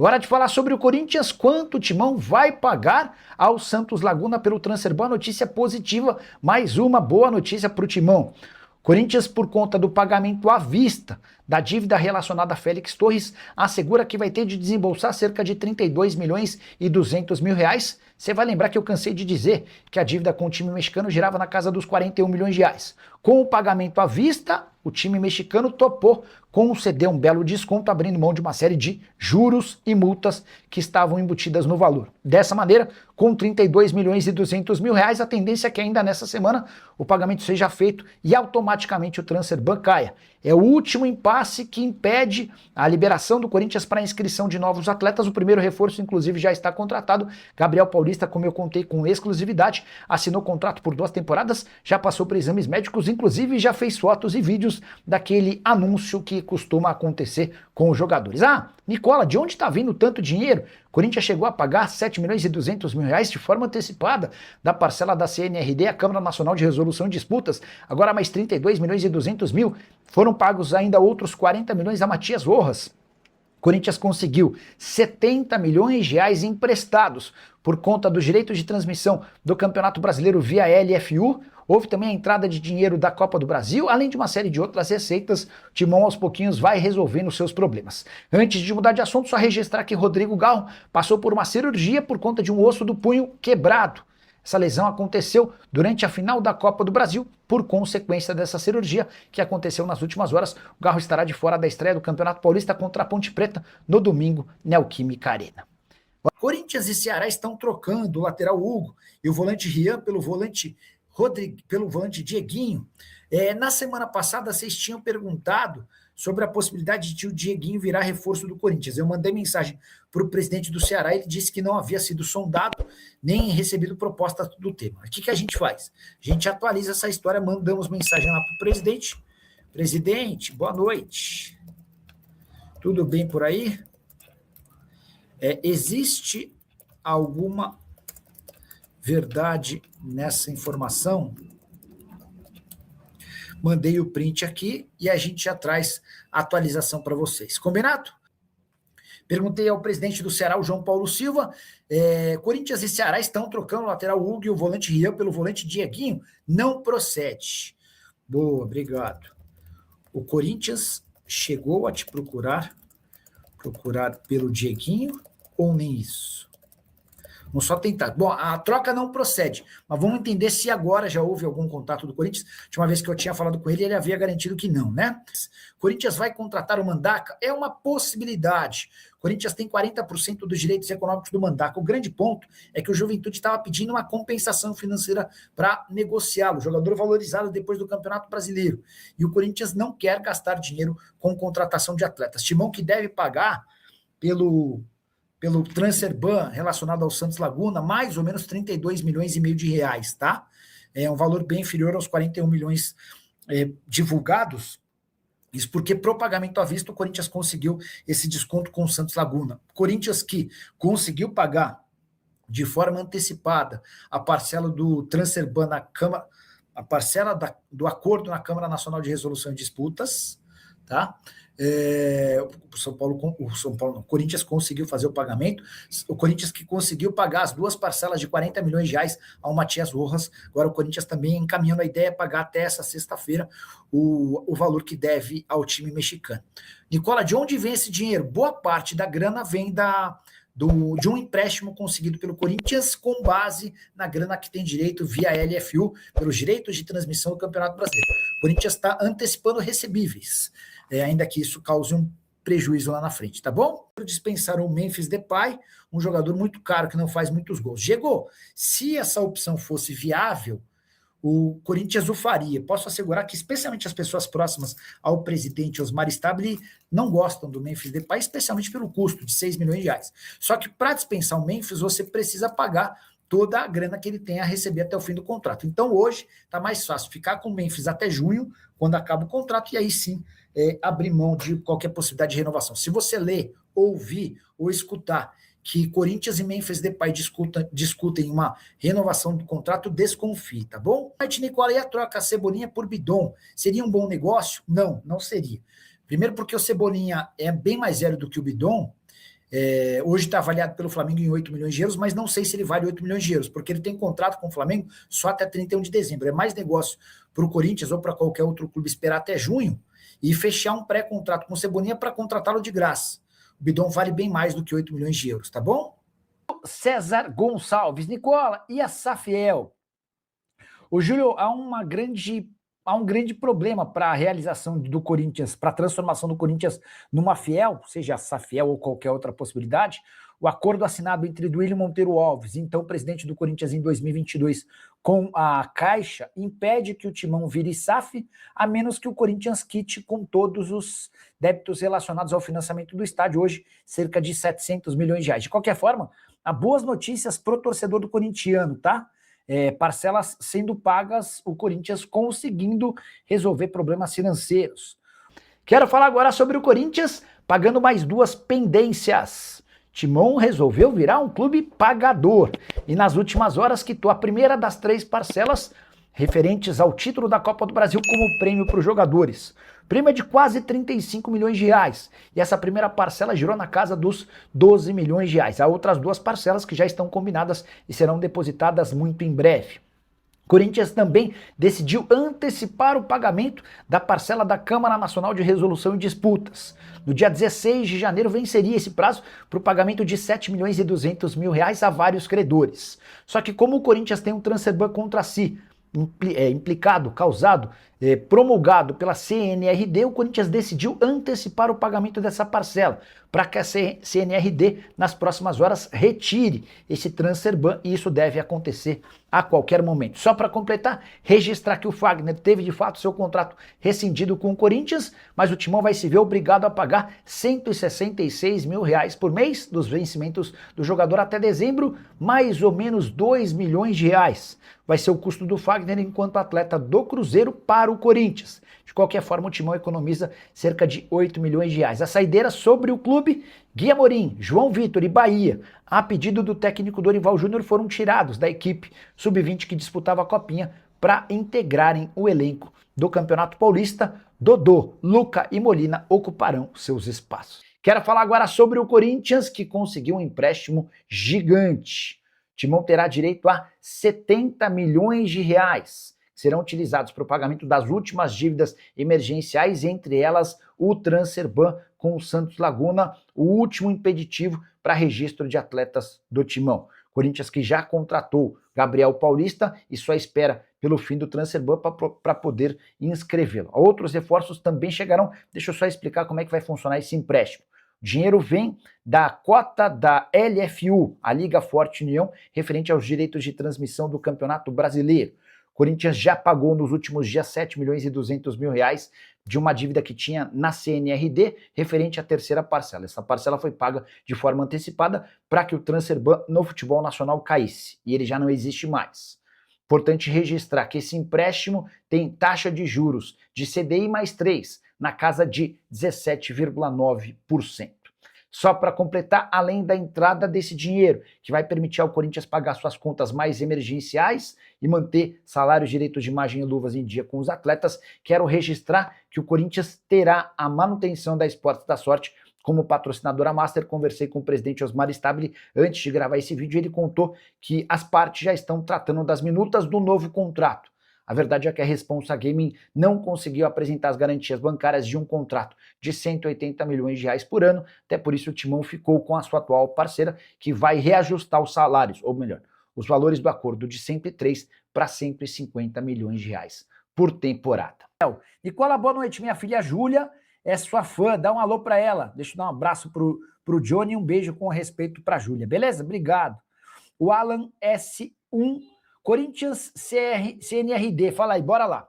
Hora de falar sobre o Corinthians, quanto o Timão vai pagar ao Santos Laguna pelo transfer. Boa notícia positiva, mais uma boa notícia para o Timão. Corinthians, por conta do pagamento à vista da dívida relacionada a Félix Torres, assegura que vai ter de desembolsar cerca de 32 milhões e 200 mil reais. Você vai lembrar que eu cansei de dizer que a dívida com o time mexicano girava na casa dos 41 milhões de reais. Com o pagamento à vista, o time mexicano topou conceder um belo desconto, abrindo mão de uma série de juros e multas que estavam embutidas no valor. Dessa maneira, com 32 milhões e 200 mil reais, a tendência é que ainda nessa semana o pagamento seja feito e automaticamente o transfer ban caia. É o último impasse que impede a liberação do Corinthians para a inscrição de novos atletas. O primeiro reforço, inclusive, já está contratado. Gabriel Paulista, como eu contei com exclusividade, assinou contrato por 2 temporadas, já passou por exames médicos, inclusive já fez fotos e vídeos daquele anúncio que costuma acontecer com os jogadores. Ah, Nicola, de onde está vindo tanto dinheiro? Corinthians chegou a pagar 7 milhões e 200 mil reais de forma antecipada da parcela da CNRD, a Câmara Nacional de Resolução de Disputas. Agora mais 32 milhões e 200 mil. Foram pagos ainda outros 40 milhões a Matias Rojas. Corinthians conseguiu 70 milhões de reais emprestados por conta dos direitos de transmissão do Campeonato Brasileiro via LFU. Houve também a entrada de dinheiro da Copa do Brasil, além de uma série de outras receitas. O Timão aos pouquinhos vai resolvendo os seus problemas. Antes de mudar de assunto, só registrar que Rodrigo Garro passou por uma cirurgia por conta de um osso do punho quebrado. Essa lesão aconteceu durante a final da Copa do Brasil, por consequência dessa cirurgia que aconteceu nas últimas horas. O Garro estará de fora da estreia do Campeonato Paulista contra a Ponte Preta no domingo, Neoquímica Arena. Corinthians e Ceará estão trocando o lateral Hugo e o volante Rian pelo volante Dieguinho. Na semana passada vocês tinham perguntado sobre a possibilidade de o Dieguinho virar reforço do Corinthians. Eu mandei mensagem para o presidente do Ceará, ele disse que não havia sido sondado, nem recebido proposta do tema. O que a gente faz? A gente atualiza essa história, mandamos mensagem lá para o presidente. Presidente, boa noite. Tudo bem por aí? Existe alguma verdade nessa informação? Mandei o print aqui e a gente já traz a atualização para vocês. Combinado? Perguntei ao presidente do Ceará, o João Paulo Silva, Corinthians e Ceará estão trocando o lateral Hugo e o volante Rian pelo volante Dieguinho? Não procede. Boa, obrigado. O Corinthians chegou a te procurar pelo Dieguinho ou nem isso? Vamos só tentar. Bom, a troca não procede, mas vamos entender se agora já houve algum contato do Corinthians. A última vez que eu tinha falado com ele, ele havia garantido que não, né? Corinthians vai contratar o Mandaca? É uma possibilidade. Corinthians tem 40% dos direitos econômicos do Mandaca. O grande ponto é que o Juventude estava pedindo uma compensação financeira para negociá-lo, jogador valorizado depois do Campeonato Brasileiro. E o Corinthians não quer gastar dinheiro com contratação de atletas. Timão que deve pagar pelo transfer ban relacionado ao Santos Laguna, mais ou menos 32 milhões e meio de reais, tá? É um valor bem inferior aos 41 milhões divulgados. Isso porque pro pagamento à vista o Corinthians conseguiu esse desconto com o Santos Laguna. Corinthians que conseguiu pagar de forma antecipada a parcela do transfer ban na Câmara, a parcela do acordo na Câmara Nacional de Resolução de Disputas, tá? O Corinthians conseguiu fazer o pagamento, o Corinthians que conseguiu pagar as 2 parcelas de 40 milhões de reais ao Matias Rojas. Agora o Corinthians também encaminhando a ideia de pagar até essa sexta-feira o valor que deve ao time mexicano. Nicola, de onde vem esse dinheiro? Boa parte da grana vem de um empréstimo conseguido pelo Corinthians com base na grana que tem direito via LFU, pelos direitos de transmissão do Campeonato Brasileiro. O Corinthians está antecipando recebíveis, ainda que isso cause um prejuízo lá na frente, tá bom? Dispensaram o Memphis Depay, um jogador muito caro que não faz muitos gols. Chegou. Se essa opção fosse viável, o Corinthians o faria. Posso assegurar que, especialmente as pessoas próximas ao presidente Osmar Stabile, não gostam do Memphis Depay, especialmente pelo custo de 6 milhões de reais. Só que para dispensar o Memphis, você precisa pagar toda a grana que ele tem a receber até o fim do contrato. Então, hoje, está mais fácil ficar com o Memphis até junho, quando acaba o contrato, e aí sim abrir mão de qualquer possibilidade de renovação. Se você ler, ouvir ou escutar que Corinthians e Memphis Depay discutem uma renovação do contrato, desconfie, tá bom? Nicola, e a troca a Cebolinha por Bidon? Seria um bom negócio? Não, não seria. Primeiro porque o Cebolinha é bem mais velho do que o Bidon, Hoje está avaliado pelo Flamengo em 8 milhões de euros, mas não sei se ele vale 8 milhões de euros, porque ele tem contrato com o Flamengo só até 31 de dezembro. É mais negócio para o Corinthians ou para qualquer outro clube esperar até junho e fechar um pré-contrato com o Cebolinha para contratá-lo de graça. O Bidon vale bem mais do que 8 milhões de euros, tá bom? César Gonçalves, Nicola, e a Safiel? O Júlio, há um grande problema para a realização do Corinthians, para a transformação do Corinthians numa fiel, seja a Safiel ou qualquer outra possibilidade. O acordo assinado entre Duílio Monteiro Alves, então presidente do Corinthians em 2022, com a Caixa, impede que o Timão vire SAF, a menos que o Corinthians quite com todos os débitos relacionados ao financiamento do estádio, hoje cerca de 700 milhões de reais. De qualquer forma, há boas notícias para o torcedor do corintiano, tá? Parcelas sendo pagas, o Corinthians conseguindo resolver problemas financeiros. Quero falar agora sobre o Corinthians pagando mais 2 pendências. Timão resolveu virar um clube pagador e nas últimas horas quitou a primeira das 3 parcelas referentes ao título da Copa do Brasil como prêmio para os jogadores. O prêmio é de quase 35 milhões de reais e essa primeira parcela girou na casa dos 12 milhões de reais. Há outras 2 parcelas que já estão combinadas e serão depositadas muito em breve. Corinthians também decidiu antecipar o pagamento da parcela da Câmara Nacional de Resolução e Disputas. No dia 16 de janeiro venceria esse prazo para o pagamento de 7 milhões e 200 mil reais a vários credores. Só que como o Corinthians tem um transfer ban contra si, promulgado pela CNRD, o Corinthians decidiu antecipar o pagamento dessa parcela, para que a CNRD, nas próximas horas, retire esse transfer ban, e isso deve acontecer a qualquer momento. Só para completar, registrar que o Fagner teve de fato seu contrato rescindido com o Corinthians, mas o Timão vai se ver obrigado a pagar 166 mil reais por mês dos vencimentos do jogador até dezembro, mais ou menos 2 milhões de reais. Vai ser o custo do Fagner enquanto atleta do Cruzeiro para o Corinthians. De qualquer forma, o Timão economiza cerca de 8 milhões de reais. A saideira sobre o clube, Gui Amorim, João Vitor e Bahia, a pedido do técnico Dorival Júnior, foram tirados da equipe sub-20 que disputava a Copinha para integrarem o elenco do Campeonato Paulista. Dodô, Luca e Molina ocuparão seus espaços. Quero falar agora sobre o Corinthians, que conseguiu um empréstimo gigante. O Timão terá direito a 70 milhões de reais, que serão utilizados para o pagamento das últimas dívidas emergenciais, entre elas o transfer ban com o Santos Laguna, o último impeditivo para registro de atletas do Timão. Corinthians que já contratou Gabriel Paulista e só espera pelo fim do transfer ban para poder inscrevê-lo. Outros reforços também chegarão. Deixa eu só explicar como é que vai funcionar esse empréstimo. O dinheiro vem da cota da LFU, a Liga Forte União, referente aos direitos de transmissão do Campeonato Brasileiro. O Corinthians já pagou nos últimos dias 7 milhões e 200 mil reais de uma dívida que tinha na CNRD, referente à terceira parcela. Essa parcela foi paga de forma antecipada para que o transfer ban no futebol nacional caísse, e ele já não existe mais. Importante registrar que esse empréstimo tem taxa de juros de CDI mais 3, na casa de 17,9%. Só para completar, além da entrada desse dinheiro, que vai permitir ao Corinthians pagar suas contas mais emergenciais e manter salários, direitos de imagem e luvas em dia com os atletas, quero registrar que o Corinthians terá a manutenção da Esportes da Sorte como patrocinadora master. Conversei com o presidente Osmar Stabile antes de gravar esse vídeo e ele contou que as partes já estão tratando das minutas do novo contrato. A verdade é que a Responsa Gaming não conseguiu apresentar as garantias bancárias de um contrato de 180 milhões de reais por ano, até por isso o Timão ficou com a sua atual parceira, que vai reajustar os salários, ou melhor, os valores do acordo de 103 para 150 milhões de reais por temporada. Nicola, boa noite, minha filha Júlia é sua fã, dá um alô para ela, deixa eu dar um abraço pro Johnny e um beijo com respeito para Júlia, beleza? Obrigado. O Alan S1, Corinthians CNRD, fala aí, bora lá.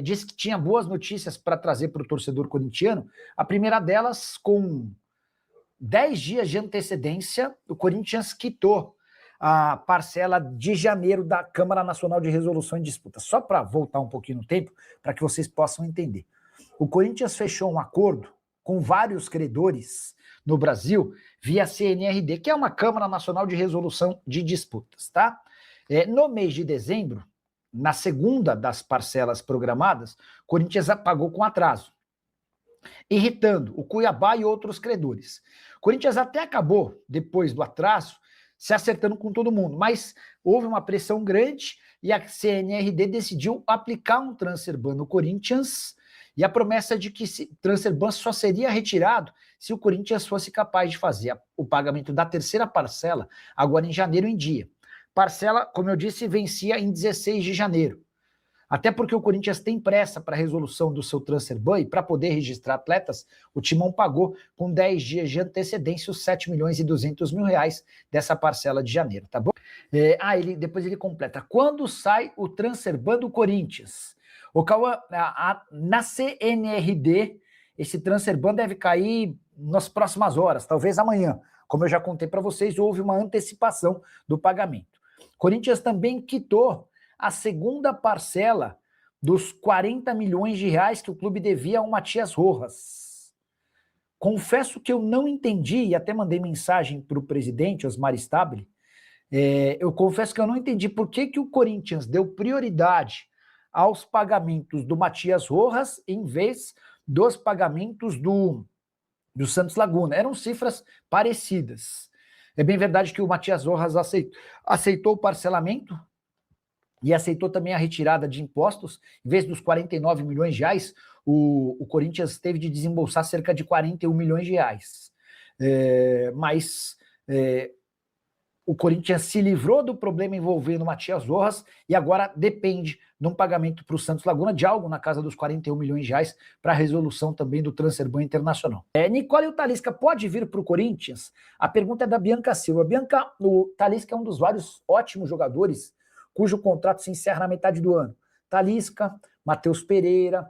Disse que tinha boas notícias para trazer para o torcedor corintiano. A primeira delas, com 10 dias de antecedência, o Corinthians quitou a parcela de janeiro da Câmara Nacional de Resolução e Disputa. Só para voltar um pouquinho no tempo, para que vocês possam entender. O Corinthians fechou um acordo com vários credores no Brasil via CNRD, que é uma Câmara Nacional de Resolução de Disputas, tá? No mês de dezembro, na segunda das parcelas programadas, o Corinthians pagou com atraso, irritando o Cuiabá e outros credores. Corinthians até acabou, depois do atraso, se acertando com todo mundo, mas houve uma pressão grande e a CNRD decidiu aplicar um transfer ban no Corinthians e a promessa de que esse transfer ban só seria retirado se o Corinthians fosse capaz de fazer o pagamento da terceira parcela agora em janeiro em dia. Parcela, como eu disse, vencia em 16 de janeiro. Até porque o Corinthians tem pressa para a resolução do seu transfer ban e para poder registrar atletas, o Timão pagou com 10 dias de antecedência os 7 milhões e 200 mil reais dessa parcela de janeiro, tá bom? Depois ele completa. Quando sai o transfer ban do Corinthians? O Cauã, na CNRD, esse transfer ban deve cair nas próximas horas, talvez amanhã. Como eu já contei para vocês, houve uma antecipação do pagamento. Corinthians também quitou a segunda parcela dos 40 milhões de reais que o clube devia ao Matias Rojas. Confesso que eu não entendi, e até mandei mensagem para o presidente, Osmar Stabile, eu confesso que eu não entendi por que o Corinthians deu prioridade aos pagamentos do Matias Rojas em vez dos pagamentos do Santos Laguna. Eram cifras parecidas. É bem verdade que o Matias Rojas aceitou o parcelamento, e aceitou também a retirada de impostos. Em vez dos 49 milhões de reais, o Corinthians teve de desembolsar cerca de 41 milhões de reais. Mas o Corinthians se livrou do problema envolvendo o Matias Rojas e agora depende de um pagamento para o Santos Laguna de algo na casa dos 41 milhões de reais para a resolução também do transfer ban internacional. Nicole, o Talisca pode vir para o Corinthians? A pergunta é da Bianca Silva. Bianca, o Talisca é um dos vários ótimos jogadores cujo contrato se encerra na metade do ano. Talisca, Matheus Pereira,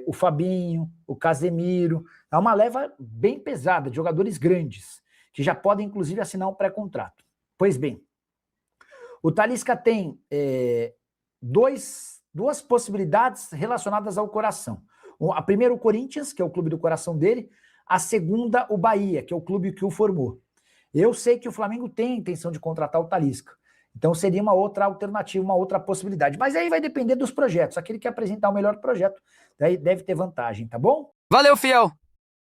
o Fabinho, o Casemiro. É uma leva bem pesada de jogadores grandes, que já podem, inclusive, assinar um pré-contrato. Pois bem, o Talisca tem duas possibilidades relacionadas ao coração. A primeira, o Corinthians, que é o clube do coração dele. A segunda, o Bahia, que é o clube que o formou. Eu sei que o Flamengo tem a intenção de contratar o Talisca. Então seria uma outra alternativa, uma outra possibilidade. Mas aí vai depender dos projetos. Aquele que apresentar o melhor projeto, daí deve ter vantagem, tá bom? Valeu, fiel!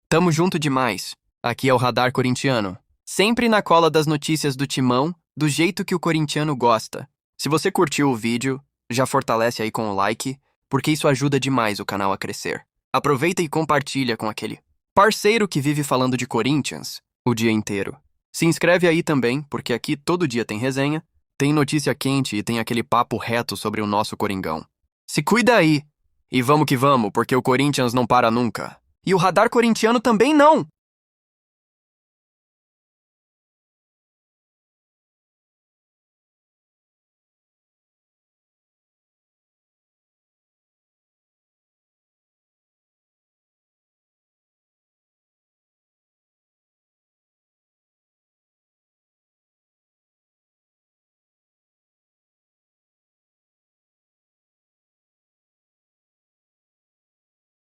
Tamo junto demais. Aqui é o Radar Corintiano. Sempre na cola das notícias do Timão, do jeito que o corintiano gosta. Se você curtiu o vídeo, já fortalece aí com o like, porque isso ajuda demais o canal a crescer. Aproveita e compartilha com aquele parceiro que vive falando de Corinthians o dia inteiro. Se inscreve aí também, porque aqui todo dia tem resenha, tem notícia quente e tem aquele papo reto sobre o nosso Coringão. Se cuida aí! E vamos que vamos, porque o Corinthians não para nunca. E o Radar Corintiano também não!